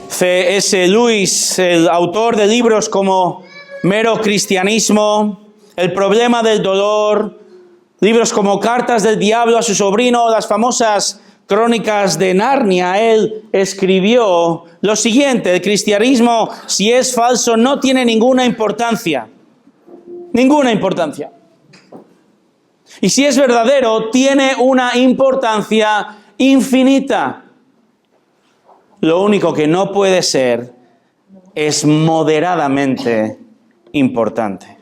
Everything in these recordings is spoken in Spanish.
C.S. Lewis, el autor de libros como Mero Cristianismo, El problema del dolor, libros como Cartas del diablo a su sobrino, las famosas Crónicas de Narnia, él escribió lo siguiente: el cristianismo, si es falso, no tiene ninguna importancia. Ninguna importancia. Y si es verdadero, tiene una importancia infinita. Lo único que no puede ser es moderadamente importante.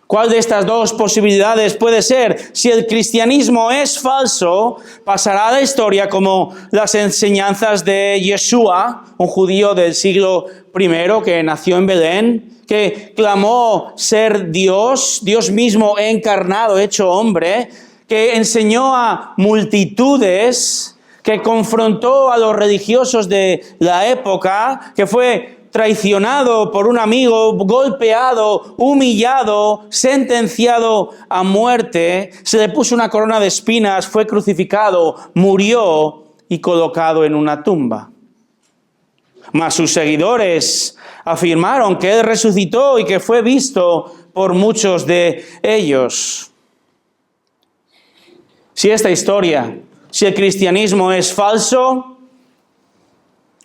¿Cuál de estas dos posibilidades puede ser? Si el cristianismo es falso, pasará a la historia como las enseñanzas de Yeshua, un judío del siglo I que nació en Belén, que clamó ser Dios, Dios mismo encarnado, hecho hombre, que enseñó a multitudes, que confrontó a los religiosos de la época, que fue traicionado por un amigo, golpeado, humillado, sentenciado a muerte, se le puso una corona de espinas, fue crucificado, murió y colocado en una tumba. Mas sus seguidores afirmaron que él resucitó y que fue visto por muchos de ellos. Si esta historia, si el cristianismo es falso,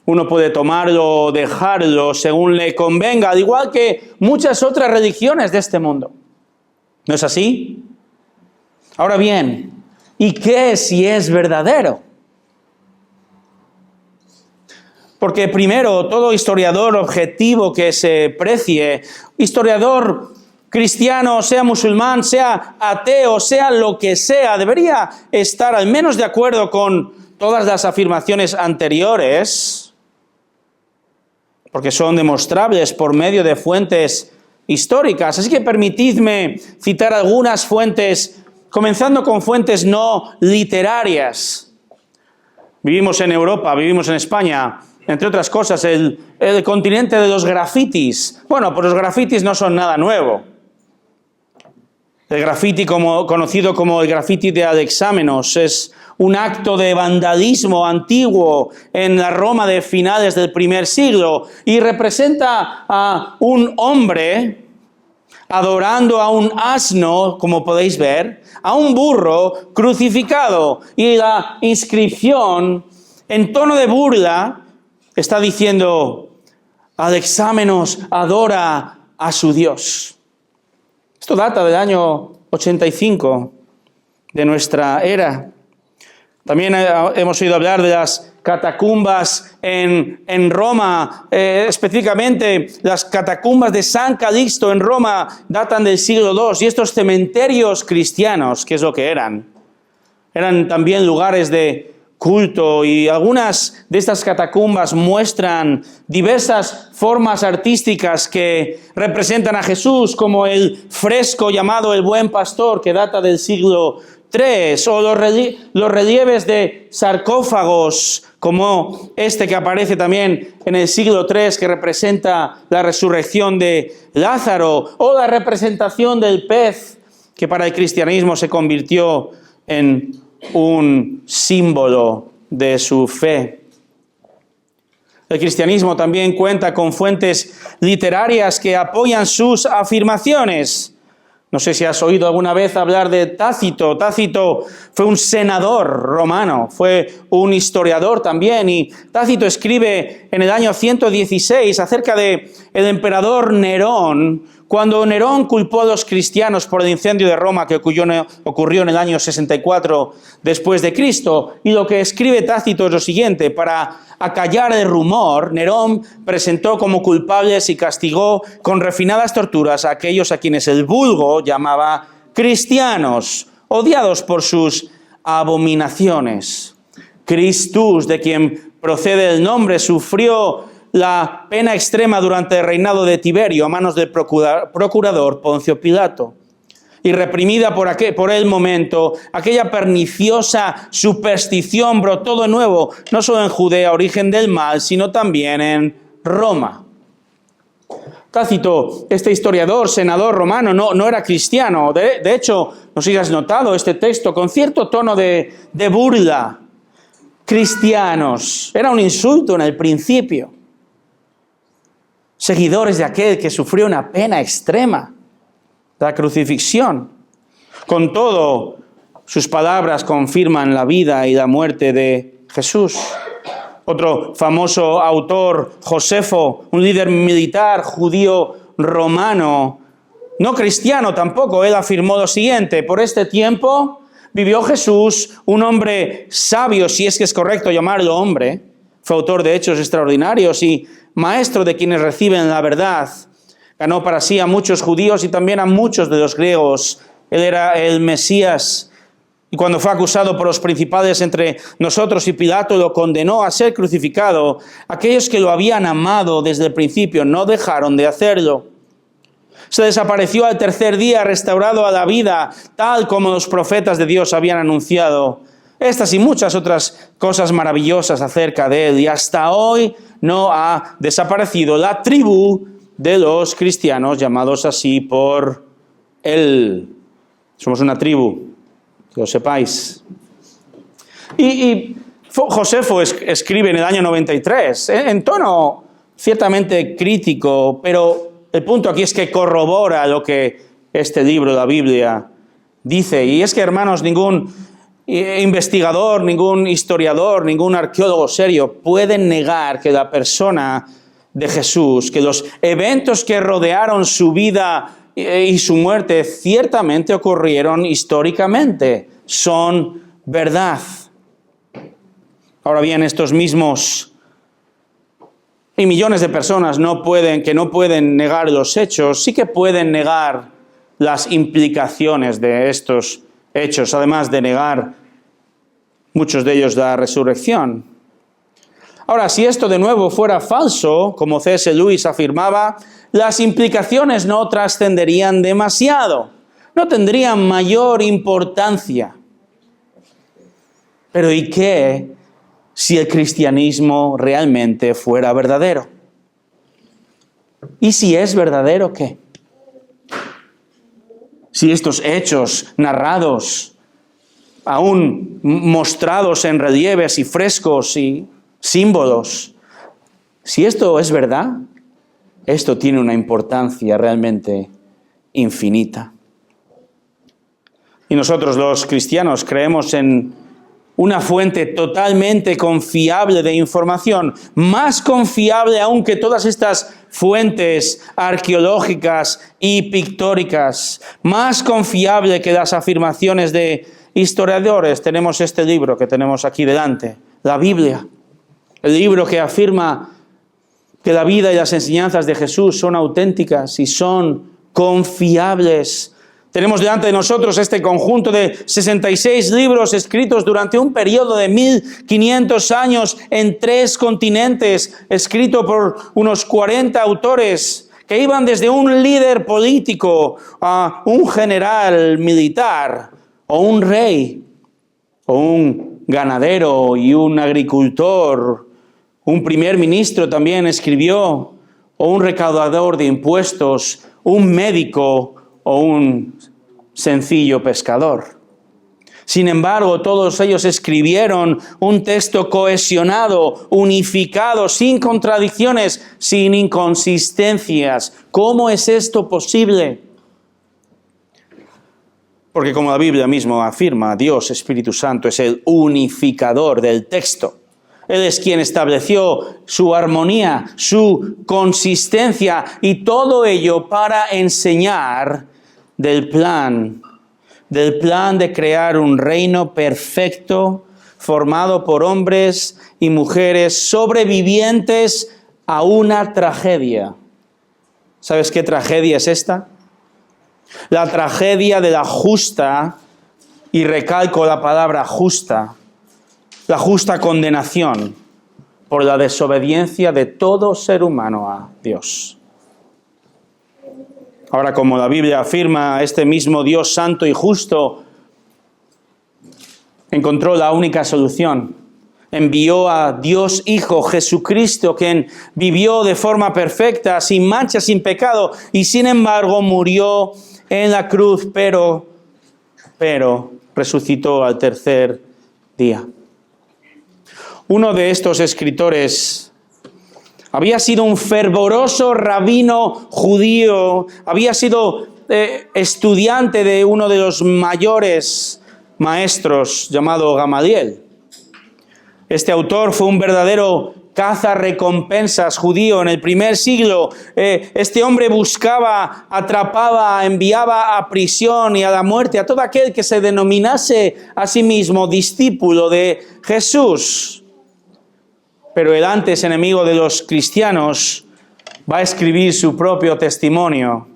uno puede tomarlo o dejarlo según le convenga, al igual que muchas otras religiones de este mundo. ¿No es así? Ahora bien, ¿y qué si es verdadero? Porque primero, todo historiador objetivo que se precie, historiador cristiano, sea musulmán, sea ateo, sea lo que sea, debería estar al menos de acuerdo con todas las afirmaciones anteriores, porque son demostrables por medio de fuentes históricas. Así que permitidme citar algunas fuentes, comenzando con fuentes no literarias. Vivimos en Europa, vivimos en España, entre otras cosas, el continente de los grafitis. Bueno, pues los grafitis no son nada nuevo. El grafiti, conocido como el grafiti de Alexámenos, es un acto de vandalismo antiguo en la Roma de finales del I siglo y representa a un hombre adorando a un asno, como podéis ver, a un burro crucificado, y la inscripción en tono de burla está diciendo: Alexámenos adora a su Dios. Esto data del año 85 de nuestra era. También hemos oído hablar de las catacumbas en Roma, específicamente las catacumbas de San Calixto en Roma datan del siglo II, y estos cementerios cristianos, ¿qué es lo que eran? Eran también lugares de culto, y algunas de estas catacumbas muestran diversas formas artísticas que representan a Jesús, como el fresco llamado El Buen Pastor, que data del siglo III, o los relieves de sarcófagos, como este que aparece también en el siglo III, que representa la resurrección de Lázaro, o la representación del pez, que para el cristianismo se convirtió en un símbolo de su fe. El cristianismo también cuenta con fuentes literarias que apoyan sus afirmaciones. No sé si has oído alguna vez hablar de Tácito. Tácito fue un senador romano, fue un historiador también, y Tácito escribe en el año 116 acerca de el emperador Nerón, cuando Nerón culpó a los cristianos por el incendio de Roma que ocurrió en el año 64 después de Cristo. Y lo que escribe Tácito es lo siguiente: para acallar el rumor, Nerón presentó como culpables y castigó con refinadas torturas a aquellos a quienes el vulgo llamaba cristianos, odiados por sus abominaciones. Christus, de quien procede el nombre, sufrió la pena extrema durante el reinado de Tiberio a manos del procurador Poncio Pilato. Y reprimida por el momento, aquella perniciosa superstición brotó de nuevo, no solo en Judea, origen del mal, sino también en Roma. Tácito, este historiador, senador romano, no era cristiano. De hecho, no sé si has notado este texto con cierto tono de burla. cristianos. Era un insulto en el principio. Seguidores de aquel que sufrió una pena extrema, la crucifixión. Con todo, sus palabras confirman la vida y la muerte de Jesús. Otro famoso autor, Josefo, un líder militar judío romano, no cristiano tampoco, él afirmó lo siguiente: por este tiempo vivió Jesús, un hombre sabio, si es que es correcto llamarlo hombre, fue autor de hechos extraordinarios y maestro de quienes reciben la verdad. Ganó para sí a muchos judíos y también a muchos de los griegos. Él era el Mesías. Y cuando fue acusado por los principales entre nosotros y Pilato lo condenó a ser crucificado, aquellos que lo habían amado desde el principio no dejaron de hacerlo. Se desapareció al tercer día, restaurado a la vida, tal como los profetas de Dios habían anunciado. Estas y muchas otras cosas maravillosas acerca de él. Y hasta hoy no ha desaparecido la tribu de los cristianos, llamados así por él. Somos una tribu, que lo sepáis. Y Josefo escribe en el año 93, en tono ciertamente crítico, pero el punto aquí es que corrobora lo que este libro, la Biblia, dice. Y es que, hermanos, ningún investigador, ningún historiador, ningún arqueólogo serio puede negar que la persona de Jesús, que los eventos que rodearon su vida y su muerte ciertamente ocurrieron históricamente, son verdad. Ahora bien, estos mismos y millones de personas que no pueden negar los hechos, sí que pueden negar las implicaciones de estos hechos, además de negar muchos de ellos la resurrección. Ahora, si esto de nuevo fuera falso, como C.S. Lewis afirmaba, las implicaciones no trascenderían demasiado, no tendrían mayor importancia. Pero ¿y qué si el cristianismo realmente fuera verdadero? ¿Y si es verdadero qué? Si estos hechos narrados, aún mostrados en relieves y frescos y símbolos, si esto es verdad, esto tiene una importancia realmente infinita. Y nosotros los cristianos creemos en una fuente totalmente confiable de información, más confiable aún que todas estas fuentes arqueológicas y pictóricas, más confiable que las afirmaciones de historiadores. Tenemos este libro que tenemos aquí delante, la Biblia, el libro que afirma que la vida y las enseñanzas de Jesús son auténticas y son confiables. Tenemos delante de nosotros este conjunto de 66 libros escritos durante un periodo de 1500 años en 3 continentes, escrito por unos 40 autores que iban desde un líder político a un general militar o un rey o un ganadero y un agricultor. Un primer ministro también escribió, o un recaudador de impuestos, un médico o un sencillo pescador. Sin embargo, todos ellos escribieron un texto cohesionado, unificado, sin contradicciones, sin inconsistencias. ¿Cómo es esto posible? Porque como la Biblia misma afirma, Dios, Espíritu Santo, es el unificador del texto. Él es quien estableció su armonía, su consistencia y todo ello para enseñar del plan de crear un reino perfecto formado por hombres y mujeres sobrevivientes a una tragedia. ¿Sabes qué tragedia es esta? La tragedia de la justa, y recalco la palabra justa, la justa condenación por la desobediencia de todo ser humano a Dios. Ahora, como la Biblia afirma, este mismo Dios santo y justo encontró la única solución. Envió a Dios Hijo Jesucristo, quien vivió de forma perfecta, sin mancha, sin pecado, y sin embargo murió en la cruz, pero resucitó al tercer día. Uno de estos escritores había sido un fervoroso rabino judío, había sido estudiante de uno de los mayores maestros llamado Gamaliel. Este autor fue un verdadero cazarrecompensas judío en el primer siglo. Este hombre buscaba, atrapaba, enviaba a prisión y a la muerte a todo aquel que se denominase a sí mismo discípulo de Jesús. Pero el antes enemigo de los cristianos va a escribir su propio testimonio.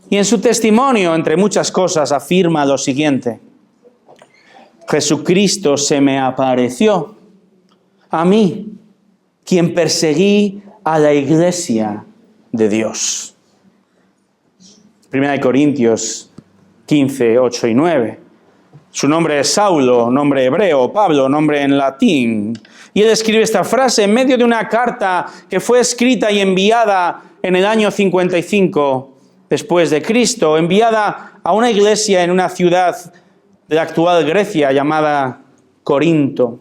Y en su testimonio, entre muchas cosas, afirma lo siguiente: Jesucristo se me apareció a mí, quien perseguí a la iglesia de Dios. 1 Corintios 15, 8 y 9. Su nombre es Saulo, nombre hebreo, Pablo, nombre en latín. Y él escribe esta frase en medio de una carta que fue escrita y enviada en el año 55 después de Cristo, enviada a una iglesia en una ciudad de la actual Grecia llamada Corinto.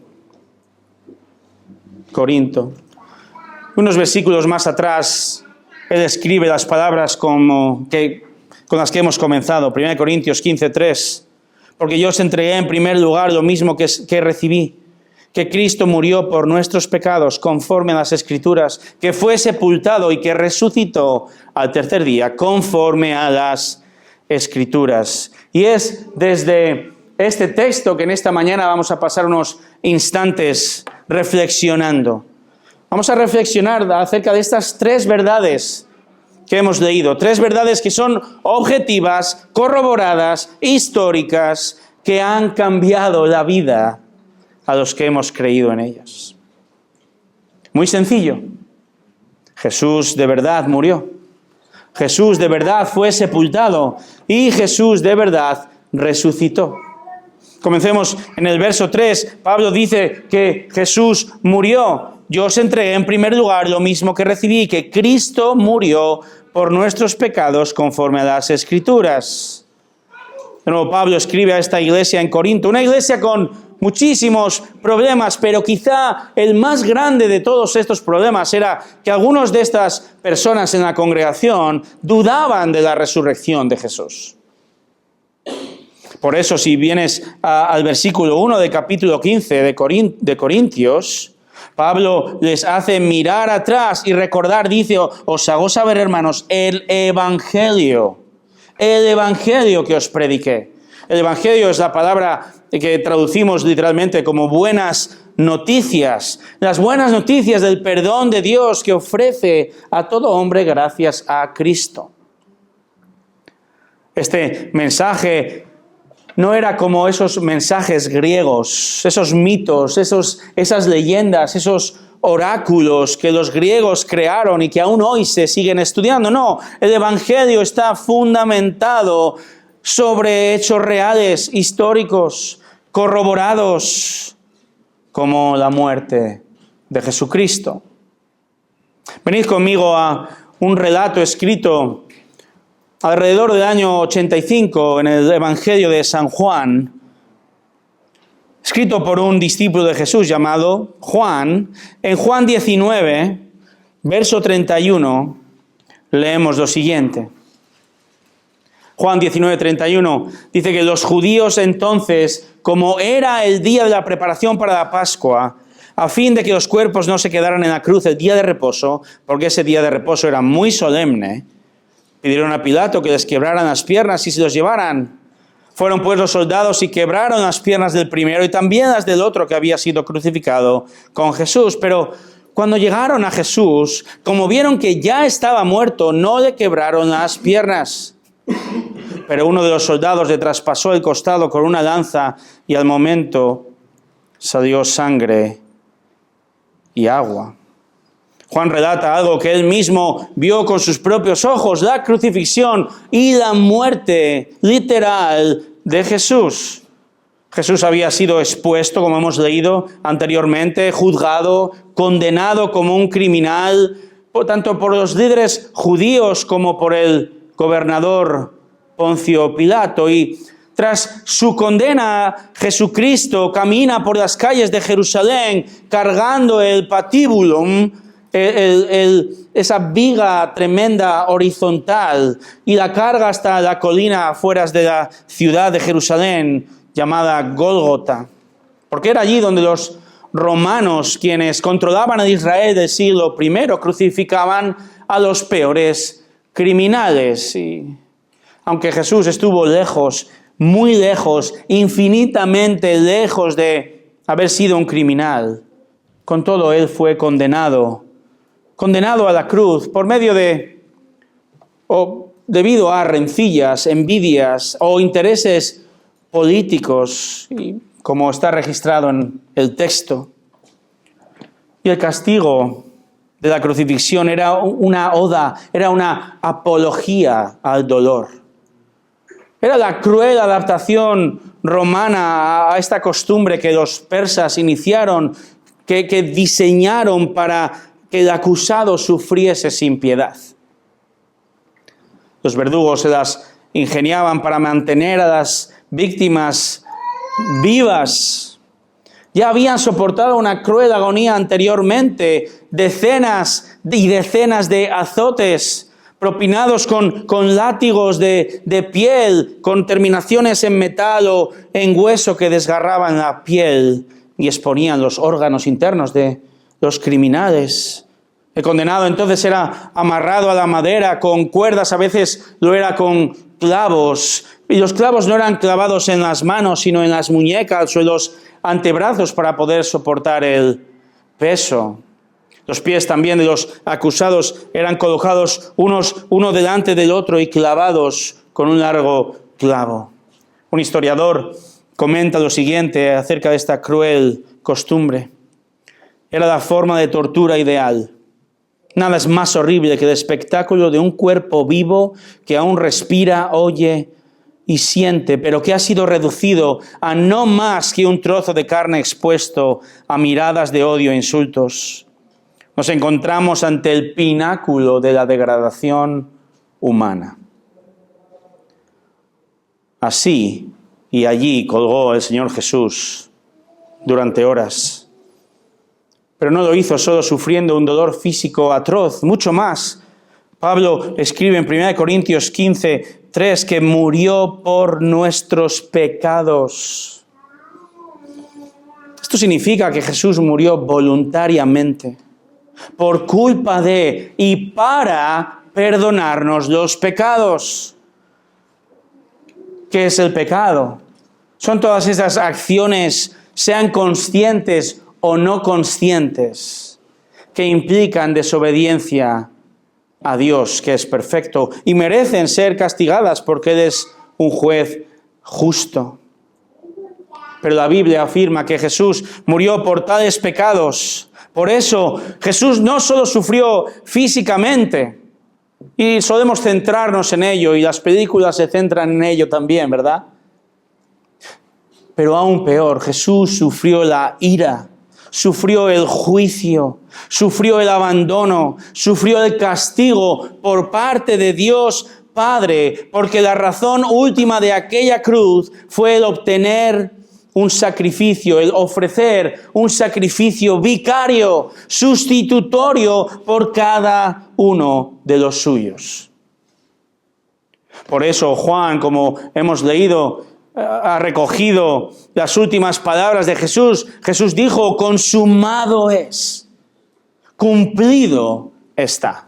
Unos versículos más atrás, él escribe las palabras con las que hemos comenzado. 1 Corintios 15, 3. Porque yo os entregué en primer lugar lo mismo que recibí, que Cristo murió por nuestros pecados conforme a las Escrituras, que fue sepultado y que resucitó al tercer día conforme a las Escrituras. Y es desde este texto que en esta mañana vamos a pasar unos instantes reflexionando. Vamos a reflexionar acerca de estas tres verdades que hemos leído. Tres verdades que son objetivas, corroboradas, históricas, que han cambiado la vida a los que hemos creído en ellas. Muy sencillo. Jesús de verdad murió. Jesús de verdad fue sepultado. Y Jesús de verdad resucitó. Comencemos en el verso 3. Pablo dice que Jesús murió. Yo os entregué en primer lugar lo mismo que recibí, que Cristo murió por nuestros pecados conforme a las Escrituras. De nuevo, Pablo escribe a esta iglesia en Corinto, una iglesia con muchísimos problemas, pero quizá el más grande de todos estos problemas era que algunas de estas personas en la congregación dudaban de la resurrección de Jesús. Por eso, si vienes al versículo 1 del capítulo 15 de Corintios, Pablo les hace mirar atrás y recordar, dice, os hago saber, hermanos, el evangelio que os prediqué. El evangelio es la palabra que traducimos literalmente como buenas noticias. Las buenas noticias del perdón de Dios que ofrece a todo hombre gracias a Cristo. Este mensaje no era como esos mensajes griegos, esos mitos, esas leyendas, esos oráculos que los griegos crearon y que aún hoy se siguen estudiando. No, el evangelio está fundamentado sobre hechos reales, históricos, corroborados, como la muerte de Jesucristo. Venid conmigo a un relato escrito alrededor del año 85 en el Evangelio de San Juan, escrito por un discípulo de Jesús llamado Juan. En Juan 19, verso 31, leemos lo siguiente. Juan 19, 31 dice que los judíos entonces, como era el día de la preparación para la Pascua, a fin de que los cuerpos no se quedaran en la cruz el día de reposo, porque ese día de reposo era muy solemne, pidieron a Pilato que les quebraran las piernas y se los llevaran. Fueron pues los soldados y quebraron las piernas del primero y también las del otro que había sido crucificado con Jesús. Pero cuando llegaron a Jesús, como vieron que ya estaba muerto, no le quebraron las piernas. Pero uno de los soldados le traspasó el costado con una lanza y al momento salió sangre y agua. Juan relata algo que él mismo vio con sus propios ojos, la crucifixión y la muerte literal de Jesús. Jesús había sido expuesto, como hemos leído anteriormente, juzgado, condenado como un criminal, tanto por los líderes judíos como por el gobernador Poncio Pilato. Y Tras su condena, Jesucristo camina por las calles de Jerusalén cargando el patíbulum, esa viga tremenda horizontal, y la carga hasta la colina afuera de la ciudad de Jerusalén llamada Gólgota. Porque era allí donde los romanos, quienes controlaban a Israel del siglo I, crucificaban a los peores criminales. Y aunque Jesús estuvo lejos, muy lejos, infinitamente lejos de haber sido un criminal, con todo él fue condenado a la cruz por medio de, o debido a rencillas, envidias o intereses políticos, como está registrado en el texto. Y el castigo de la crucifixión era una oda, era una apología al dolor. Era la cruel adaptación romana a esta costumbre que los persas iniciaron, que diseñaron para que el acusado sufriese sin piedad. Los verdugos se las ingeniaban para mantener a las víctimas vivas. Ya habían soportado una cruel agonía anteriormente, decenas y decenas de azotes propinados con látigos de piel, con terminaciones en metal o en hueso que desgarraban la piel y exponían los órganos internos de los criminales. El condenado entonces era amarrado a la madera con cuerdas, a veces lo era con clavos, y los clavos no eran clavados en las manos, sino en las muñecas o en los antebrazos para poder soportar el peso. Los pies también de los acusados eran colocados uno delante del otro y clavados con un largo clavo. Un historiador comenta lo siguiente acerca de esta cruel costumbre. Era la forma de tortura ideal. Nada es más horrible que el espectáculo de un cuerpo vivo que aún respira, oye y siente, pero que ha sido reducido a no más que un trozo de carne expuesto a miradas de odio e insultos. Nos encontramos ante el pináculo de la degradación humana. Así y allí colgó el Señor Jesús durante horas. Pero no lo hizo solo sufriendo un dolor físico atroz, mucho más. Pablo escribe en 1 Corintios 15:3 que murió por nuestros pecados. Esto significa que Jesús murió voluntariamente, por culpa de y para perdonarnos los pecados. ¿Qué es el pecado? Son todas esas acciones, sean conscientes o no conscientes, que implican desobediencia a Dios, que es perfecto, y merecen ser castigadas porque Él es un juez justo. Pero la Biblia afirma que Jesús murió por tales pecados. Por eso Jesús no solo sufrió físicamente, y solemos centrarnos en ello, y las películas se centran en ello también, ¿verdad? Pero aún peor, Jesús sufrió la ira, sufrió el juicio, sufrió el abandono, sufrió el castigo por parte de Dios Padre, porque la razón última de aquella cruz fue el obtener un sacrificio, el ofrecer un sacrificio vicario, sustitutorio por cada uno de los suyos. Por eso Juan, como hemos leído, ha recogido las últimas palabras de Jesús. Jesús dijo: consumado es, cumplido está.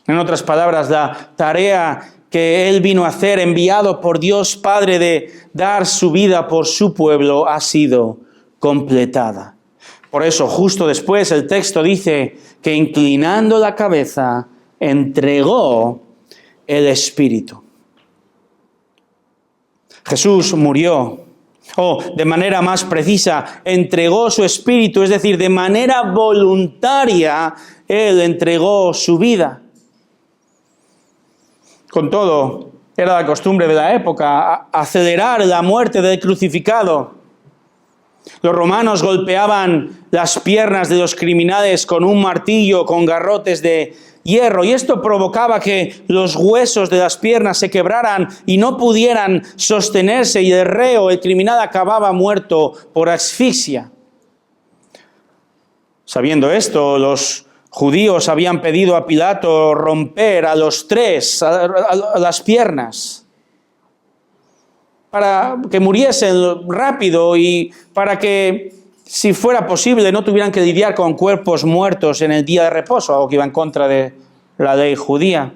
En otras palabras, la tarea que Él vino a hacer, enviado por Dios Padre de dar su vida por su pueblo, ha sido completada. Por eso, justo después, el texto dice que inclinando la cabeza, entregó el Espíritu. Jesús murió, o de manera más precisa, entregó su Espíritu, es decir, de manera voluntaria, Él entregó su vida. Con todo, era la costumbre de la época acelerar la muerte del crucificado. Los romanos golpeaban las piernas de los criminales con un martillo, con garrotes de hierro, y esto provocaba que los huesos de las piernas se quebraran y no pudieran sostenerse, y el reo, el criminal, acababa muerto por asfixia. Sabiendo esto, los judíos habían pedido a Pilato romper a los tres a las piernas para que muriesen rápido y para que, si fuera posible, no tuvieran que lidiar con cuerpos muertos en el día de reposo, algo que iba en contra de la ley judía.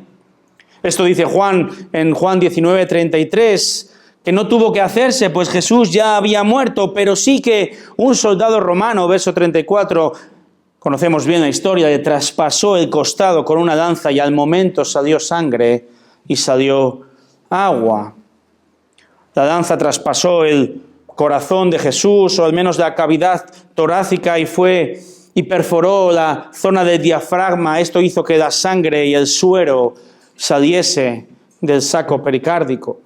Esto dice Juan en Juan 19:33, que no tuvo que hacerse, pues Jesús ya había muerto, pero sí que un soldado romano, verso 34, conocemos bien la historia, le traspasó el costado con una lanza y al momento salió sangre y salió agua. La lanza traspasó el corazón de Jesús, o al menos la cavidad torácica, y perforó la zona del diafragma. Esto hizo que la sangre y el suero saliese del saco pericárdico.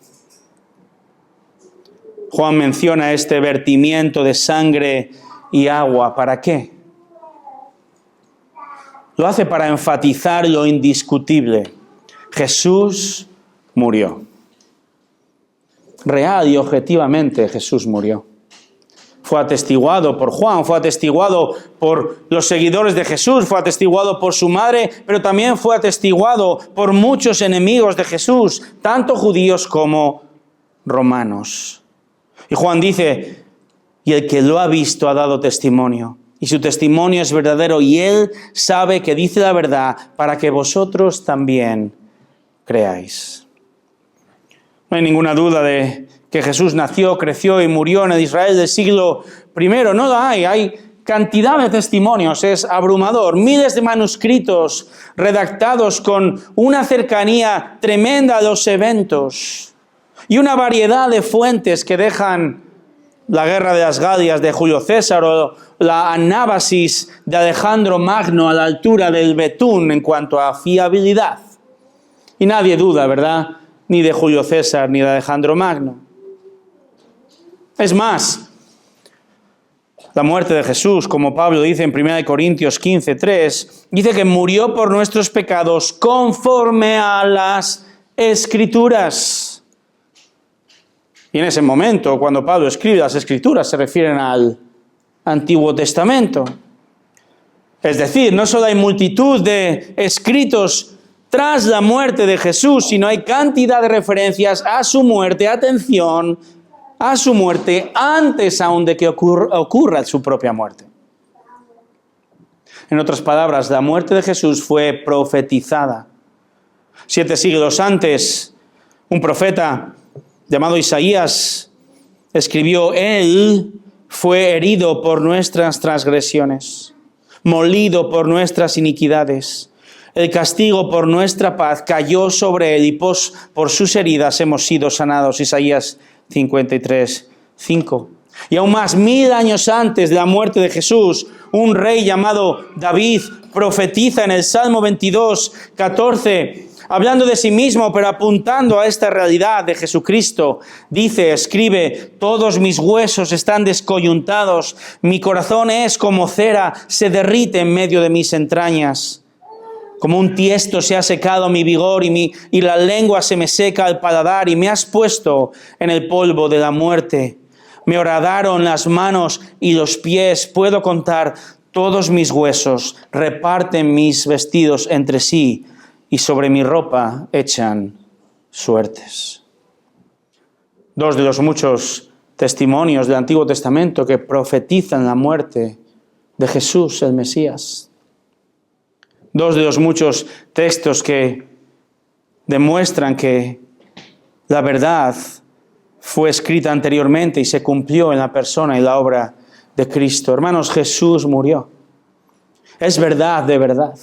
Juan menciona este vertimiento de sangre y agua. ¿Para qué? Lo hace para enfatizar lo indiscutible. Jesús murió. Real y objetivamente Jesús murió. Fue atestiguado por Juan, fue atestiguado por los seguidores de Jesús, fue atestiguado por su madre, pero también fue atestiguado por muchos enemigos de Jesús, tanto judíos como romanos. Y Juan dice, y el que lo ha visto ha dado testimonio, y su testimonio es verdadero, y él sabe que dice la verdad para que vosotros también creáis. No hay ninguna duda de que Jesús nació, creció y murió en el Israel del siglo I. No la hay. Hay cantidad de testimonios. Es abrumador. Miles de manuscritos redactados con una cercanía tremenda a los eventos. Y una variedad de fuentes que dejan la guerra de las Galias de Julio César o la Anábasis de Alejandro Magno a la altura del betún en cuanto a fiabilidad. Y nadie duda, ¿verdad?, ni de Julio César, ni de Alejandro Magno. Es más, la muerte de Jesús, como Pablo dice en 1 Corintios 15:3, dice que murió por nuestros pecados conforme a las Escrituras. Y en ese momento, cuando Pablo escribe las Escrituras, se refieren al Antiguo Testamento. Es decir, no solo hay multitud de escritos tras la muerte de Jesús, sino hay cantidad de referencias a su muerte, atención, a su muerte antes aún de que ocurra su propia muerte. En otras palabras, la muerte de Jesús fue profetizada. 7 siglos antes, un profeta llamado Isaías escribió, Él fue herido por nuestras transgresiones, molido por nuestras iniquidades. El castigo por nuestra paz cayó sobre él y por sus heridas hemos sido sanados. Isaías 53:5. Y aún más, 1000 años antes de la muerte de Jesús, un rey llamado David profetiza en el Salmo 22:14, hablando de sí mismo, pero apuntando a esta realidad de Jesucristo. Dice, escribe, todos mis huesos están descoyuntados, mi corazón es como cera, se derrite en medio de mis entrañas. Como un tiesto se ha secado mi vigor y la lengua se me seca al paladar, y me has puesto en el polvo de la muerte. Me horadaron las manos y los pies, puedo contar todos mis huesos, reparten mis vestidos entre sí y sobre mi ropa echan suertes. 2 de los muchos testimonios del Antiguo Testamento que profetizan la muerte de Jesús, el Mesías. 2 de los muchos textos que demuestran que la verdad fue escrita anteriormente y se cumplió en la persona y la obra de Cristo. Hermanos, Jesús murió. Es verdad de verdad.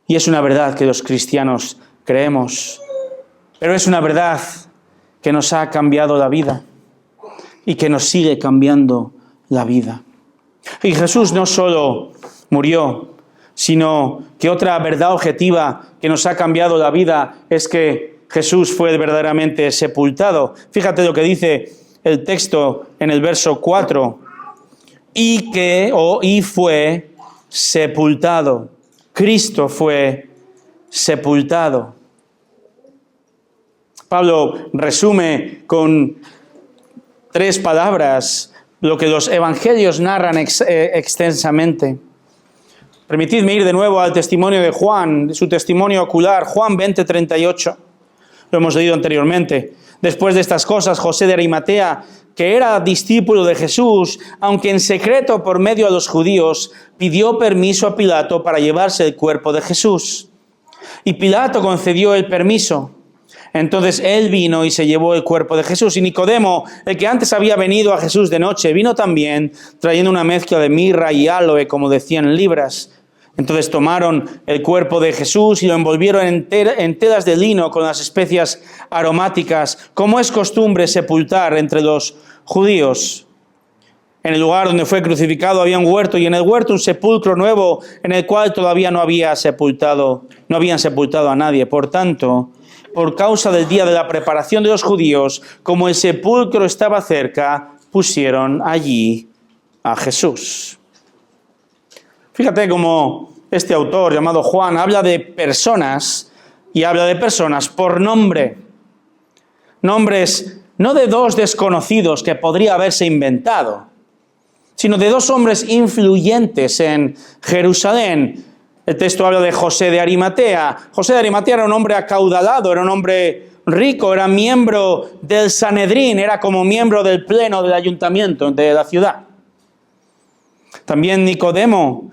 Y es una verdad que los cristianos creemos. Pero es una verdad que nos ha cambiado la vida y que nos sigue cambiando la vida. Y Jesús no solo murió, sino que otra verdad objetiva que nos ha cambiado la vida es que Jesús fue verdaderamente sepultado. Fíjate lo que dice el texto en el verso 4. Y fue sepultado. Cristo fue sepultado. Pablo resume con 3 palabras lo que los evangelios narran extensamente. Permitidme ir de nuevo al testimonio de Juan, su testimonio ocular, Juan 20:38. Lo hemos leído anteriormente. Después de estas cosas, José de Arimatea, que era discípulo de Jesús, aunque en secreto por medio de los judíos, pidió permiso a Pilato para llevarse el cuerpo de Jesús. Y Pilato concedió el permiso. Entonces él vino y se llevó el cuerpo de Jesús. Y Nicodemo, el que antes había venido a Jesús de noche, vino también trayendo una mezcla de mirra y áloe, como de 100 libras. Entonces tomaron el cuerpo de Jesús y lo envolvieron en telas de lino con las especias aromáticas, como es costumbre sepultar entre los judíos. En el lugar donde fue crucificado había un huerto, y en el huerto un sepulcro nuevo, en el cual todavía no habían sepultado a nadie. Por tanto, por causa del día de la preparación de los judíos, como el sepulcro estaba cerca, pusieron allí a Jesús. Fíjate cómo este autor llamado Juan habla de personas, y habla de personas por nombre. Nombres no de 2 desconocidos que podría haberse inventado, sino de 2 hombres influyentes en Jerusalén. El texto habla de José de Arimatea. José de Arimatea era un hombre acaudalado, era un hombre rico, era miembro del Sanedrín, era como miembro del pleno del ayuntamiento de la ciudad. También Nicodemo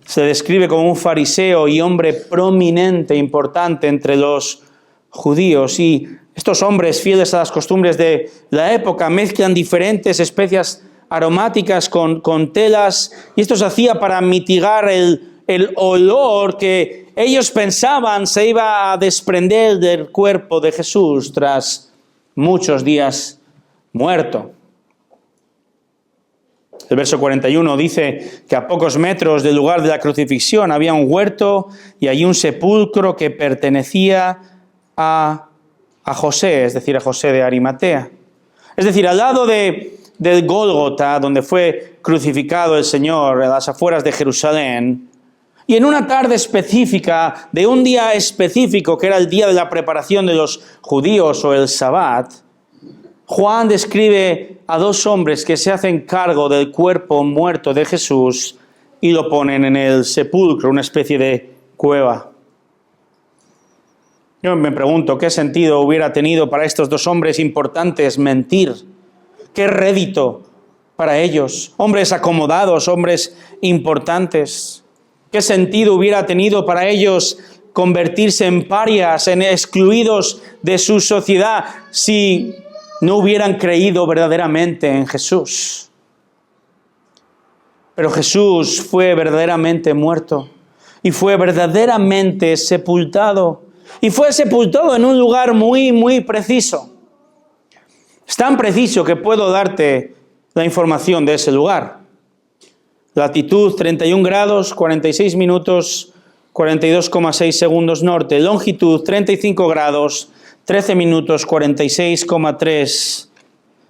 se describe como un fariseo y hombre prominente, importante entre los judíos. Y estos hombres, fieles a las costumbres de la época, mezclan diferentes especias aromáticas con telas, y esto se hacía para mitigar el olor que ellos pensaban se iba a desprender del cuerpo de Jesús tras muchos días muerto. El verso 41 dice que a pocos metros del lugar de la crucifixión había un huerto y allí un sepulcro que pertenecía a José, es decir, a José de Arimatea. Es decir, al lado del Gólgota, donde fue crucificado el Señor, a las afueras de Jerusalén, y en una tarde específica, de un día específico, que era el día de la preparación de los judíos o el Sabbat, Juan describe a 2 hombres que se hacen cargo del cuerpo muerto de Jesús y lo ponen en el sepulcro, una especie de cueva. Yo me pregunto, ¿qué sentido hubiera tenido para estos 2 hombres importantes mentir? ¿Qué rédito para ellos? Hombres acomodados, hombres importantes. ¿Qué sentido hubiera tenido para ellos convertirse en parias, en excluidos de su sociedad, si no hubieran creído verdaderamente en Jesús? Pero Jesús fue verdaderamente muerto y fue verdaderamente sepultado. Y fue sepultado en un lugar muy, muy preciso. Es tan preciso que puedo darte la información de ese lugar. Latitud 31 grados, 46 minutos, 42,6 segundos norte. Longitud 35 grados, 13 minutos, 46,3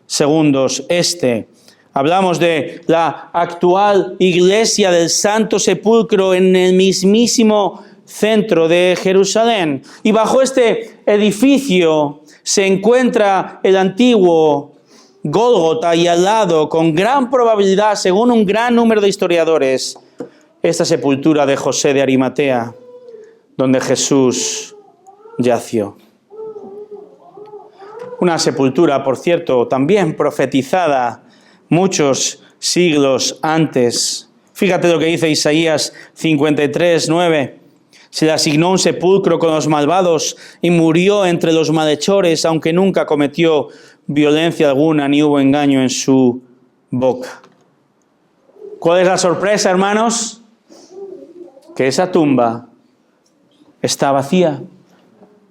segundos este. Hablamos de la actual iglesia del Santo Sepulcro en el mismísimo centro de Jerusalén. Y bajo este edificio se encuentra el antiguo Gólgota, y al lado, con gran probabilidad, según un gran número de historiadores, esta sepultura de José de Arimatea, donde Jesús yació. Una sepultura, por cierto, también profetizada muchos siglos antes. Fíjate lo que dice Isaías 53:9. Se le asignó un sepulcro con los malvados y murió entre los malhechores, aunque nunca cometió violencia alguna ni hubo engaño en su boca. ¿Cuál es la sorpresa, hermanos? Que esa tumba está vacía.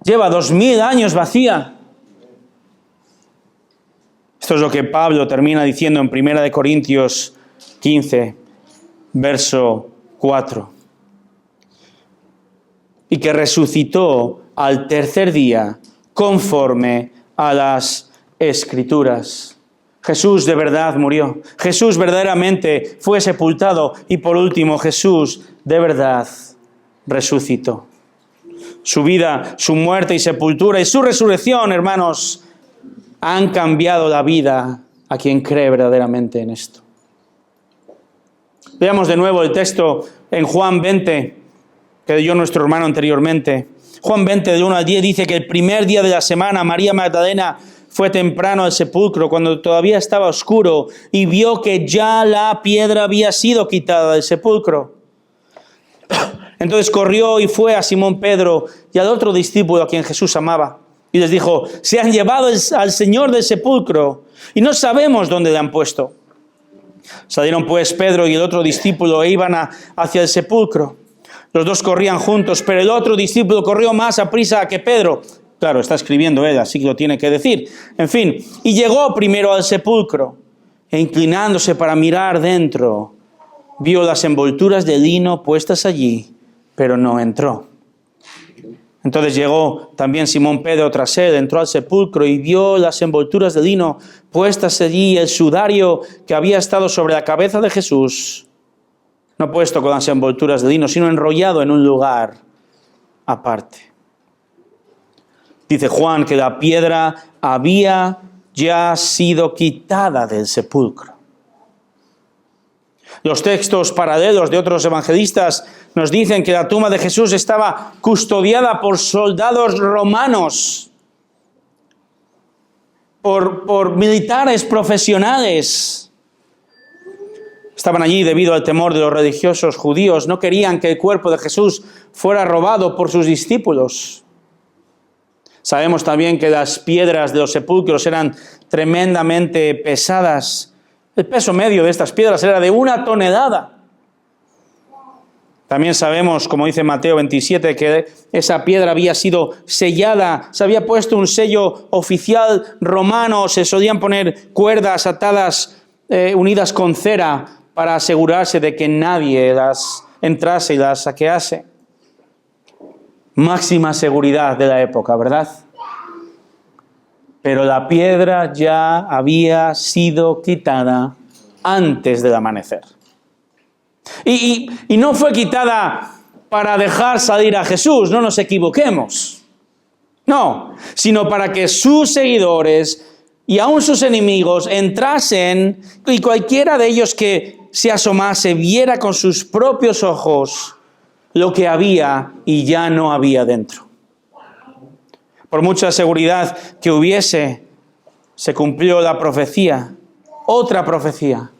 Lleva 2000 años vacía. Esto es lo que Pablo termina diciendo en 1 Corintios 15, verso 4. Y que resucitó al tercer día conforme a las Escrituras. Jesús de verdad murió. Jesús verdaderamente fue sepultado. Y por último, Jesús de verdad resucitó. Su vida, su muerte y sepultura y su resurrección, hermanos, han cambiado la vida a quien cree verdaderamente en esto. Veamos de nuevo el texto en Juan 20, que leyó nuestro hermano anteriormente. Juan 20, del 1 al 10, dice que el primer día de la semana, María Magdalena fue temprano al sepulcro, cuando todavía estaba oscuro, y vio que ya la piedra había sido quitada del sepulcro. Entonces corrió y fue a Simón Pedro y al otro discípulo a quien Jesús amaba. Y les dijo: se han llevado al Señor del sepulcro y no sabemos dónde le han puesto. Salieron pues Pedro y el otro discípulo e iban hacia el sepulcro. Los dos corrían juntos, pero el otro discípulo corrió más a prisa que Pedro. Claro, está escribiendo él, así que lo tiene que decir. En fin, y llegó primero al sepulcro e inclinándose para mirar dentro, vio las envolturas de lino puestas allí, pero no entró. Entonces llegó también Simón Pedro tras él, entró al sepulcro y vio las envolturas de lino puestas allí, el sudario que había estado sobre la cabeza de Jesús, no puesto con las envolturas de lino, sino enrollado en un lugar aparte. Dice Juan que la piedra había ya sido quitada del sepulcro. Los textos paralelos de otros evangelistas nos dicen que la tumba de Jesús estaba custodiada por soldados romanos, por militares profesionales. Estaban allí debido al temor de los religiosos judíos. No querían que el cuerpo de Jesús fuera robado por sus discípulos. Sabemos también que las piedras de los sepulcros eran tremendamente pesadas. El peso medio de estas piedras era de 1 tonelada. También sabemos, como dice Mateo 27, que esa piedra había sido sellada, se había puesto un sello oficial romano, se solían poner cuerdas atadas, unidas con cera, para asegurarse de que nadie las entrase y las saquease. Máxima seguridad de la época, ¿verdad? Pero la piedra ya había sido quitada antes del amanecer. Y no fue quitada para dejar salir a Jesús, no nos equivoquemos. No, sino para que sus seguidores y aún sus enemigos entrasen y cualquiera de ellos que se asomase viera con sus propios ojos lo que había y ya no había dentro. Por mucha seguridad que hubiese, se cumplió la profecía, otra profecía,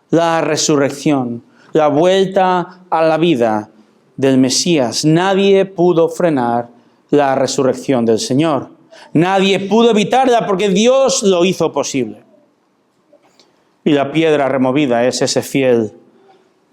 la resurrección, la vuelta a la vida del Mesías. Nadie pudo frenar la resurrección del Señor. Nadie pudo evitarla porque Dios lo hizo posible. Y la piedra removida es ese fiel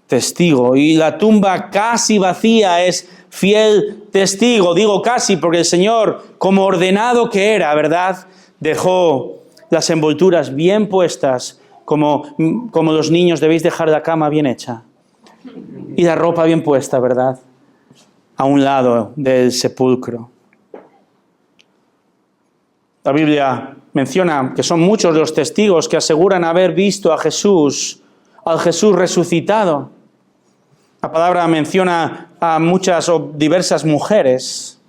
testigo. Y la tumba casi vacía es fiel testigo. Digo casi porque el Señor, como ordenado que era, ¿verdad?, dejó las envolturas bien puestas, como los niños debéis dejar la cama bien hecha. Y la ropa bien puesta, ¿verdad?, a un lado del sepulcro. La Biblia menciona que son muchos los testigos que aseguran haber visto a Jesús, al Jesús resucitado. La palabra menciona a muchas o diversas mujeres.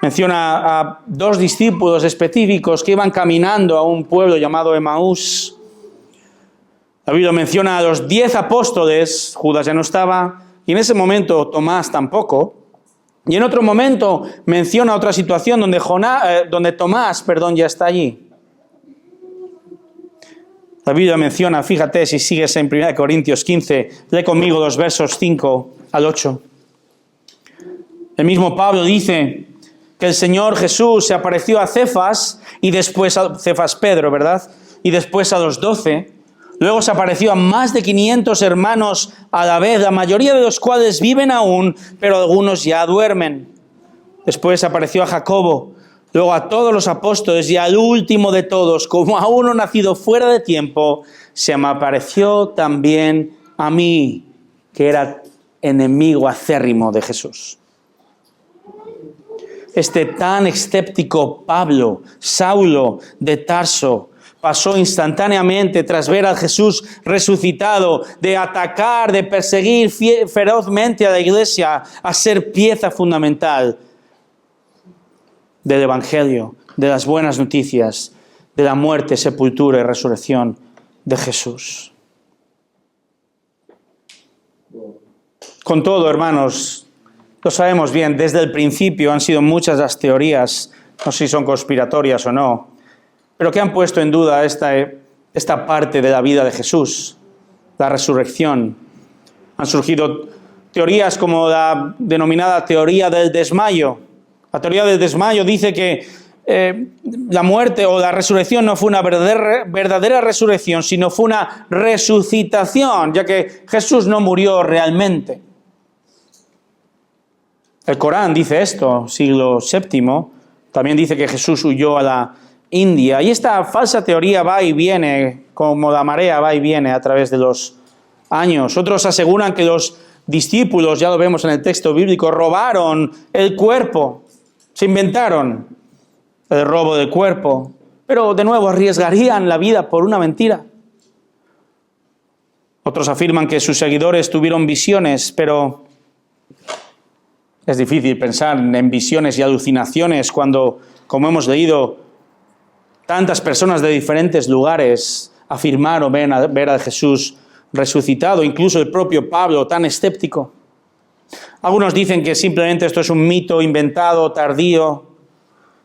Menciona a 2 discípulos específicos que iban caminando a un pueblo llamado Emaús. La Biblia menciona a los 10 apóstoles, Judas ya no estaba, y en ese momento Tomás tampoco. Y en otro momento menciona otra situación donde Tomás ya está allí. La Biblia menciona, fíjate si sigues en 1 Corintios 15, lee conmigo los versos 5 al 8. El mismo Pablo dice que el Señor Jesús se apareció a Cefas y después a Cefas Pedro, ¿verdad? Y después a los 12. Luego se apareció a más de 500 hermanos a la vez, la mayoría de los cuales viven aún, pero algunos ya duermen. Después apareció a Jacobo, luego a todos los apóstoles y al último de todos, como a uno nacido fuera de tiempo, se me apareció también a mí, que era enemigo acérrimo de Jesús. este tan escéptico Pablo, Saulo de Tarso, pasó instantáneamente tras ver a Jesús resucitado, de atacar, de perseguir ferozmente a la iglesia, a ser pieza fundamental del Evangelio, de las buenas noticias, de la muerte, sepultura y resurrección de Jesús. Con todo, hermanos, lo sabemos bien, desde el principio han sido muchas las teorías, no sé si son conspiratorias o no, pero que han puesto en duda esta parte de la vida de Jesús, la resurrección. Han surgido teorías como la denominada teoría del desmayo. La teoría del desmayo dice que la muerte o la resurrección no fue una verdadera resurrección, sino fue una resucitación, ya que Jesús no murió realmente. El Corán dice esto, siglo VII, también dice que Jesús huyó a la India. Y esta falsa teoría va y viene, como la marea va y viene a través de los años. Otros aseguran que los discípulos, ya lo vemos en el texto bíblico, robaron el cuerpo, se inventaron el robo del cuerpo, pero de nuevo arriesgarían la vida por una mentira. Otros afirman que sus seguidores tuvieron visiones, pero es difícil pensar en visiones y alucinaciones cuando, como hemos leído, tantas personas de diferentes lugares afirmaron ver a Jesús resucitado, incluso el propio Pablo, tan escéptico. Algunos dicen que simplemente esto es un mito inventado, tardío.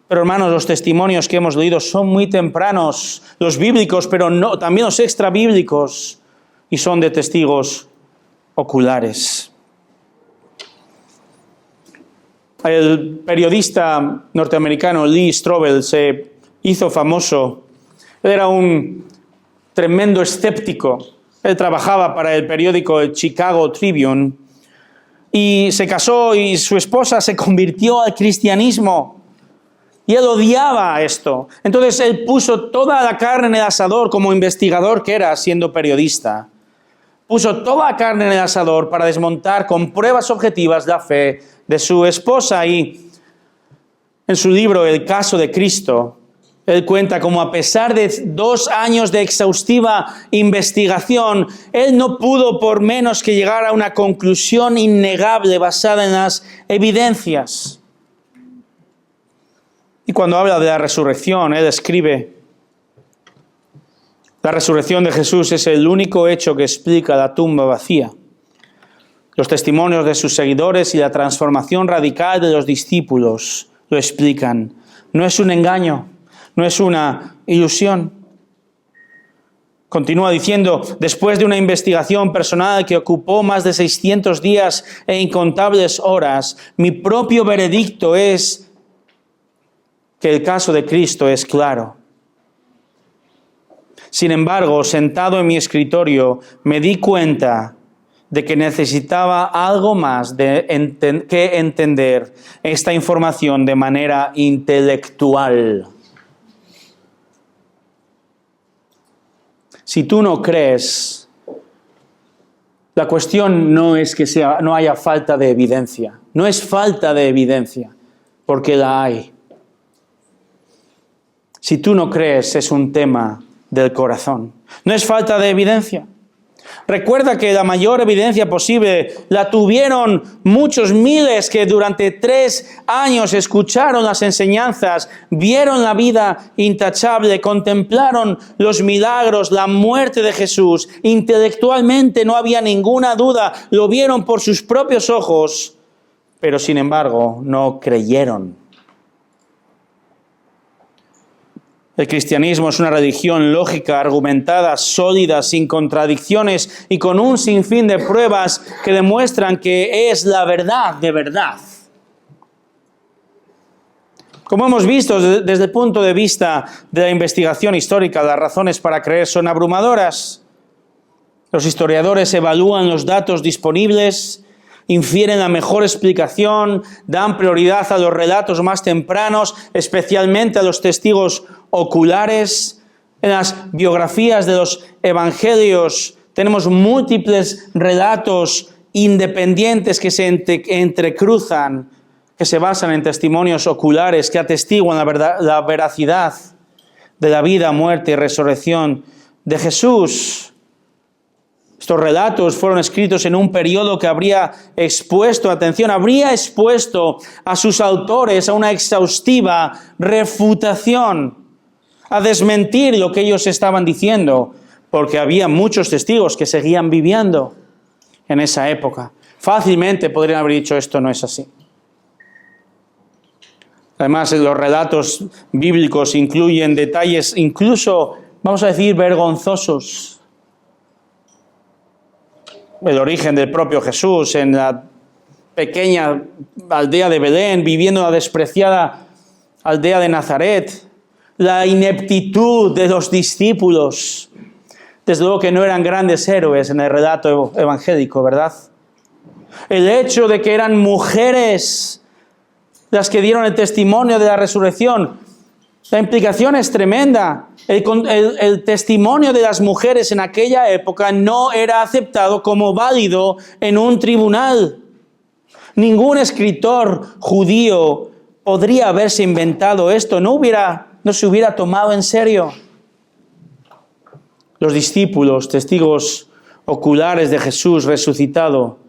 Pero hermanos, los testimonios que hemos leído son muy tempranos, los bíblicos, pero no, también los extrabíblicos, y son de testigos oculares. El periodista norteamericano Lee Strobel se hizo famoso. Él era un tremendo escéptico. Él trabajaba para el periódico el Chicago Tribune y se casó y su esposa se convirtió al cristianismo. Y él odiaba esto. Entonces él puso toda la carne en el asador como investigador que era siendo periodista. Puso toda la carne en el asador para desmontar con pruebas objetivas la fe de su esposa. Y en su libro El caso de Cristo, él cuenta cómo a pesar de 2 años de exhaustiva investigación, él no pudo por menos que llegar a una conclusión innegable basada en las evidencias. Y cuando habla de la resurrección, él escribe: la resurrección de Jesús es el único hecho que explica la tumba vacía. Los testimonios de sus seguidores y la transformación radical de los discípulos lo explican. No es un engaño, no es una ilusión. Continúa diciendo: después de una investigación personal que ocupó más de 600 días e incontables horas, mi propio veredicto es que el caso de Cristo es claro. Sin embargo, sentado en mi escritorio, me di cuenta de que necesitaba algo más que entender esta información de manera intelectual. Si tú no crees, la cuestión no es que no haya falta de evidencia. No es falta de evidencia, porque la hay. Si tú no crees, es un tema del corazón. No es falta de evidencia. Recuerda que la mayor evidencia posible la tuvieron muchos miles que durante 3 años escucharon las enseñanzas, vieron la vida intachable, contemplaron los milagros, la muerte de Jesús. Intelectualmente no había ninguna duda, lo vieron por sus propios ojos, pero sin embargo no creyeron. El cristianismo es una religión lógica, argumentada, sólida, sin contradicciones y con un sinfín de pruebas que demuestran que es la verdad de verdad. Como hemos visto desde el punto de vista de la investigación histórica, las razones para creer son abrumadoras. Los historiadores evalúan los datos disponibles, infieren la mejor explicación, dan prioridad a los relatos más tempranos, especialmente a los testigos oculares. En las biografías de los evangelios tenemos múltiples relatos independientes que se entrecruzan, que se basan en testimonios oculares que atestiguan la veracidad de la vida, muerte y resurrección de Jesús. Estos relatos fueron escritos en un periodo que habría expuesto a sus autores a una exhaustiva refutación, a desmentir lo que ellos estaban diciendo, porque había muchos testigos que seguían viviendo en esa época. Fácilmente podrían haber dicho esto no es así. Además, los relatos bíblicos incluyen detalles incluso, vamos a decir, vergonzosos. El origen del propio Jesús en la pequeña aldea de Belén, viviendo en la despreciada aldea de Nazaret. La ineptitud de los discípulos. Desde luego que no eran grandes héroes en el relato evangélico, ¿verdad? El hecho de que eran mujeres las que dieron el testimonio de la resurrección. La implicación es tremenda. El testimonio de las mujeres en aquella época no era aceptado como válido en un tribunal. Ningún escritor judío podría haberse inventado esto, no se hubiera tomado en serio. Los discípulos, testigos oculares de Jesús resucitado,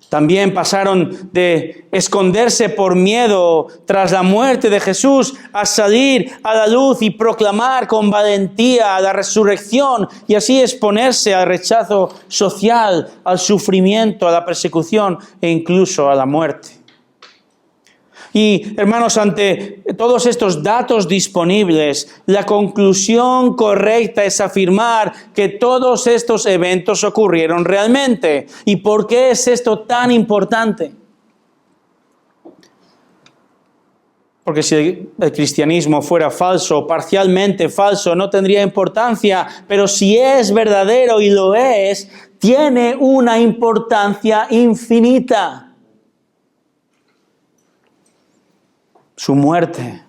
también pasaron de esconderse por miedo tras la muerte de Jesús a salir a la luz y proclamar con valentía la resurrección y así exponerse al rechazo social, al sufrimiento, a la persecución e incluso a la muerte. Y, hermanos, ante todos estos datos disponibles, la conclusión correcta es afirmar que todos estos eventos ocurrieron realmente. ¿Y por qué es esto tan importante? Porque si el cristianismo fuera falso, parcialmente falso, no tendría importancia. Pero si es verdadero y lo es, tiene una importancia infinita. Su muerte,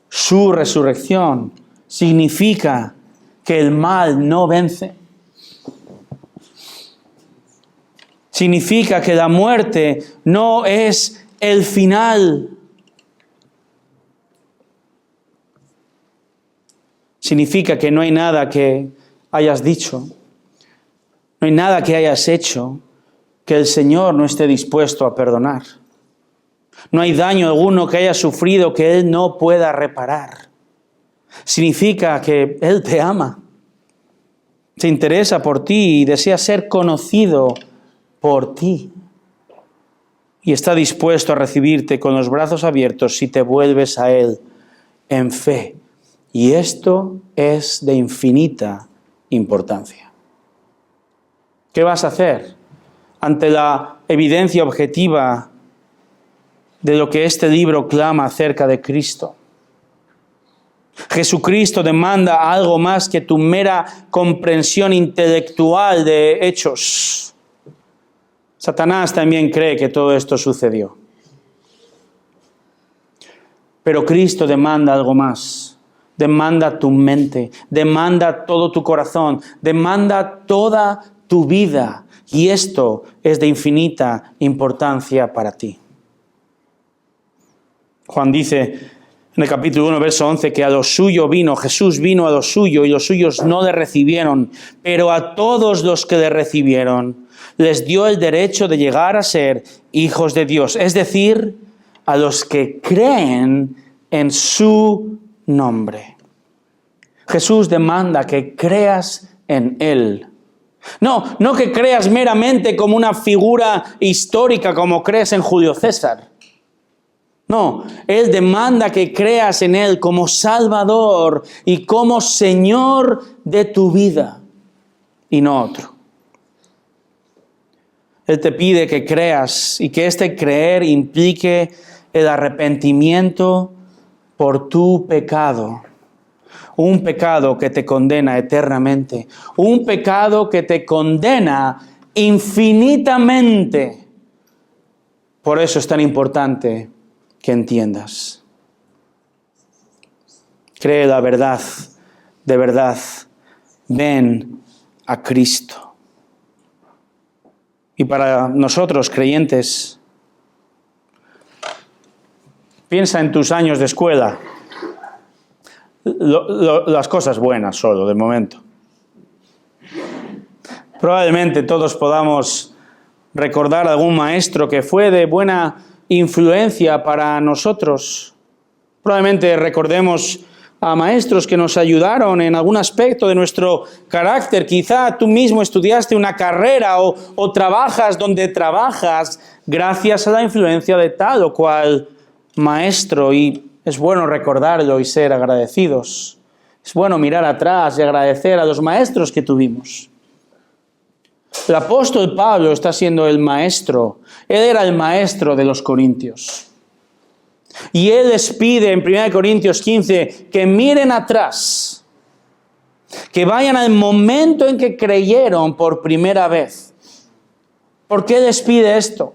su resurrección, significa que el mal no vence. Significa que la muerte no es el final. Significa que no hay nada que hayas dicho, no hay nada que hayas hecho que el Señor no esté dispuesto a perdonar. No hay daño alguno que hayas sufrido que Él no pueda reparar. Significa que Él te ama, se interesa por ti y desea ser conocido por ti. Y está dispuesto a recibirte con los brazos abiertos si te vuelves a Él en fe. Y esto es de infinita importancia. ¿Qué vas a hacer ante la evidencia objetiva de lo que este libro clama acerca de Cristo? Jesucristo demanda algo más que tu mera comprensión intelectual de hechos. Satanás también cree que todo esto sucedió. Pero Cristo demanda algo más. Demanda tu mente, demanda todo tu corazón, demanda toda tu vida. Y esto es de infinita importancia para ti. Juan dice en el capítulo 1, verso 11, que a lo suyo vino, Jesús vino a lo suyo y los suyos no le recibieron, pero a todos los que le recibieron les dio el derecho de llegar a ser hijos de Dios, es decir, a los que creen en su nombre. Jesús demanda que creas en Él. No que creas meramente como una figura histórica como crees en Julio César. No, Él demanda que creas en Él como Salvador y como Señor de tu vida y no otro. Él te pide que creas y que este creer implique el arrepentimiento por tu pecado. Un pecado que te condena eternamente. Un pecado que te condena infinitamente. Por eso es tan importante que entiendas. Cree la verdad, de verdad. Ven a Cristo. Y para nosotros, creyentes, Piensa en tus años de escuela. Las cosas buenas solo, de momento. Probablemente todos podamos recordar algún maestro que fue de buena influencia para nosotros. Probablemente recordemos a maestros que nos ayudaron en algún aspecto de nuestro carácter. Quizá tú mismo estudiaste una carrera o trabajas donde trabajas gracias a la influencia de tal o cual maestro, y es bueno recordarlo y ser agradecidos. Es bueno mirar atrás y agradecer a los maestros que tuvimos. El apóstol Pablo está siendo el maestro. Él era el maestro de los corintios. Y él les pide en 1 Corintios 15 que miren atrás, que vayan al momento en que creyeron por primera vez. ¿Por qué les pide esto?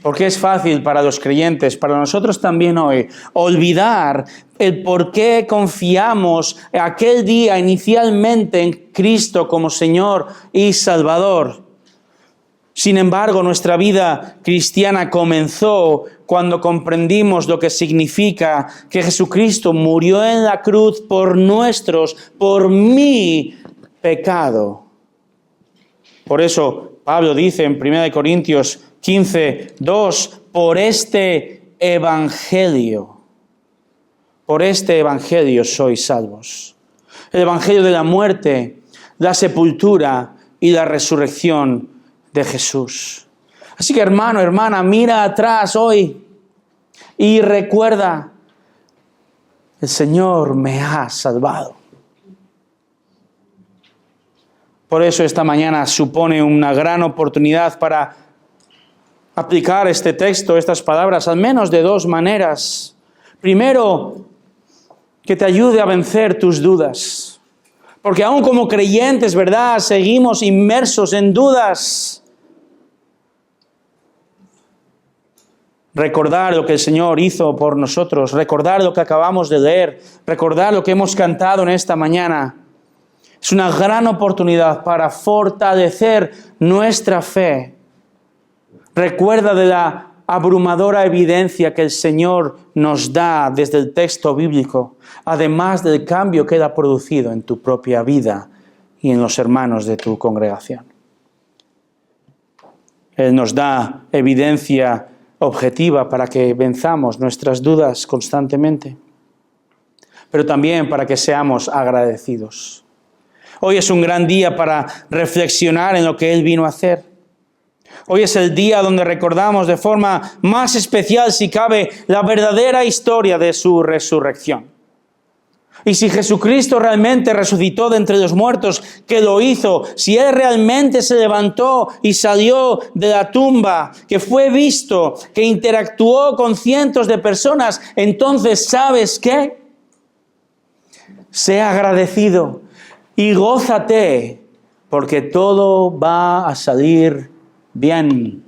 Porque es fácil para los creyentes, para nosotros también hoy, olvidar el por qué confiamos aquel día inicialmente en Cristo como Señor y Salvador. Sin embargo, nuestra vida cristiana comenzó cuando comprendimos lo que significa que Jesucristo murió en la cruz por mi pecado. Por eso Pablo dice en 1 Corintios 15:2, por este evangelio sois salvos. El evangelio de la muerte, la sepultura y la resurrección de Jesús. Así que hermano, hermana, mira atrás hoy y recuerda, el Señor me ha salvado. Por eso esta mañana supone una gran oportunidad para aplicar este texto, estas palabras, al menos de dos maneras. Primero, que te ayude a vencer tus dudas. Porque aún como creyentes, ¿verdad?, seguimos inmersos en dudas. Recordar lo que el Señor hizo por nosotros, recordar lo que acabamos de leer, recordar lo que hemos cantado en esta mañana. Es una gran oportunidad para fortalecer nuestra fe. Recuerda de la abrumadora evidencia que el Señor nos da desde el texto bíblico, además del cambio que Él ha producido en tu propia vida y en los hermanos de tu congregación. Él nos da evidencia objetiva para que venzamos nuestras dudas constantemente, pero también para que seamos agradecidos. Hoy es un gran día para reflexionar en lo que Él vino a hacer. Hoy es el día donde recordamos de forma más especial, si cabe, la verdadera historia de su resurrección. Y si Jesucristo realmente resucitó de entre los muertos, que lo hizo, si Él realmente se levantó y salió de la tumba, que fue visto, que interactuó con cientos de personas, entonces, ¿sabes qué? Sea agradecido y gózate, porque todo va a salir bien.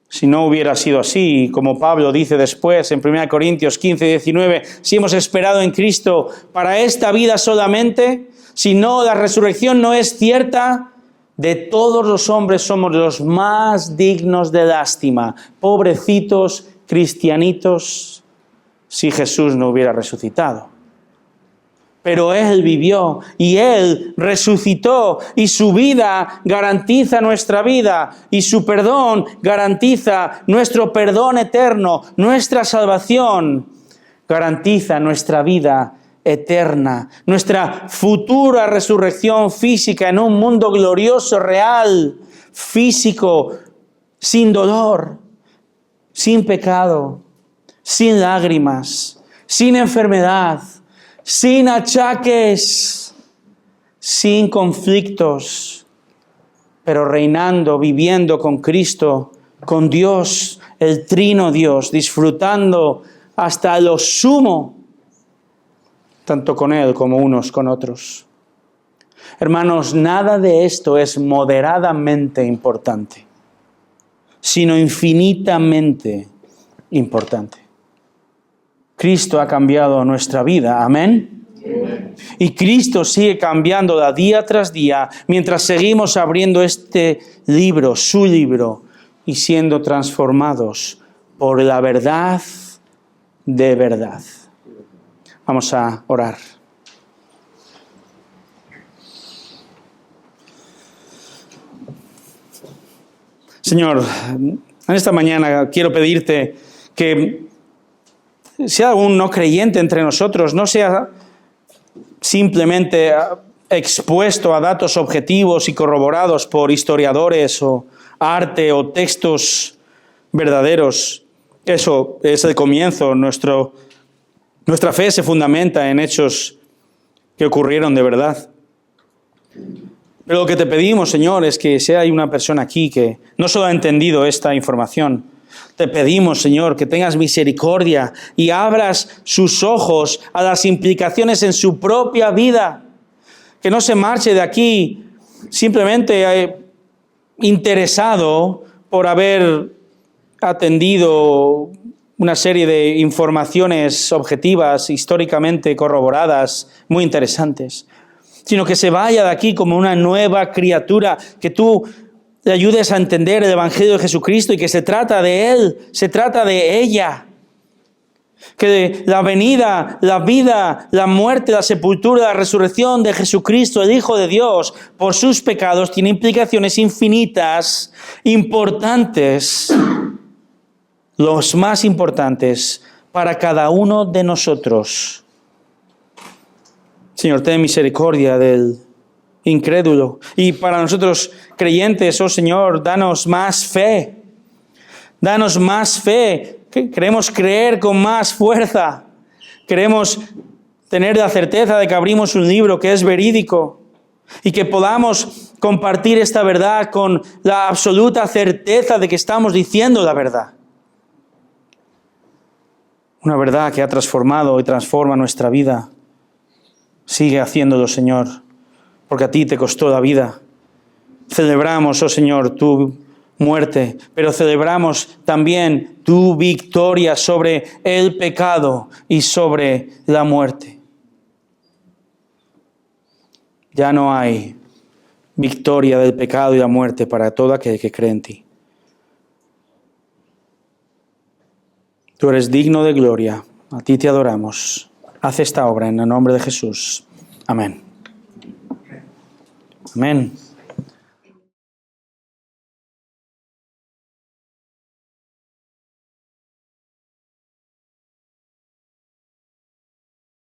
Si no hubiera sido así, como Pablo dice después en 1 Corintios 15:19, si hemos esperado en Cristo para esta vida solamente, si no, la resurrección no es cierta, de todos los hombres somos los más dignos de lástima, pobrecitos cristianitos, si Jesús no hubiera resucitado. Pero Él vivió y Él resucitó y su vida garantiza nuestra vida y su perdón garantiza nuestro perdón eterno, nuestra salvación garantiza nuestra vida eterna, nuestra futura resurrección física en un mundo glorioso, real, físico, sin dolor, sin pecado, sin lágrimas, sin enfermedad, sin achaques, sin conflictos, pero reinando, viviendo con Cristo, con Dios, el trino Dios, disfrutando hasta lo sumo, tanto con Él como unos con otros. Hermanos, nada de esto es moderadamente importante, sino infinitamente importante. Cristo ha cambiado nuestra vida, ¿amén? Amén. Y Cristo sigue cambiándola día tras día mientras seguimos abriendo este libro, su libro, y siendo transformados por la verdad de verdad. Vamos a orar. Señor, en esta mañana quiero pedirte que si hay algún no creyente entre nosotros, no sea simplemente expuesto a datos objetivos y corroborados por historiadores o arte o textos verdaderos. Eso es el comienzo. Nuestra fe se fundamenta en hechos que ocurrieron de verdad. Pero lo que te pedimos, Señor, es que si hay una persona aquí que no solo ha entendido esta información, te pedimos, Señor, que tengas misericordia y abras sus ojos a las implicaciones en su propia vida. Que no se marche de aquí simplemente interesado por haber atendido una serie de informaciones objetivas, históricamente corroboradas, muy interesantes, sino que se vaya de aquí como una nueva criatura, que tú le ayudes a entender el Evangelio de Jesucristo y que se trata de Él, se trata de ella. Que la venida, la vida, la muerte, la sepultura, la resurrección de Jesucristo, el Hijo de Dios, por sus pecados, tiene implicaciones infinitas, importantes, los más importantes para cada uno de nosotros. Señor, ten misericordia del incrédulo. Y para nosotros creyentes, oh Señor, danos más fe. Danos más fe. Queremos creer con más fuerza. Queremos tener la certeza de que abrimos un libro que es verídico y que podamos compartir esta verdad con la absoluta certeza de que estamos diciendo la verdad. Una verdad que ha transformado y transforma nuestra vida. Sigue haciéndolo, Señor, porque a ti te costó la vida. Celebramos, oh Señor, tu muerte, pero celebramos también tu victoria sobre el pecado y sobre la muerte. Ya no hay victoria del pecado y la muerte para todo aquel que cree en ti. Tú eres digno de gloria, a ti te adoramos. Haz esta obra en el nombre de Jesús. Amén. Amén.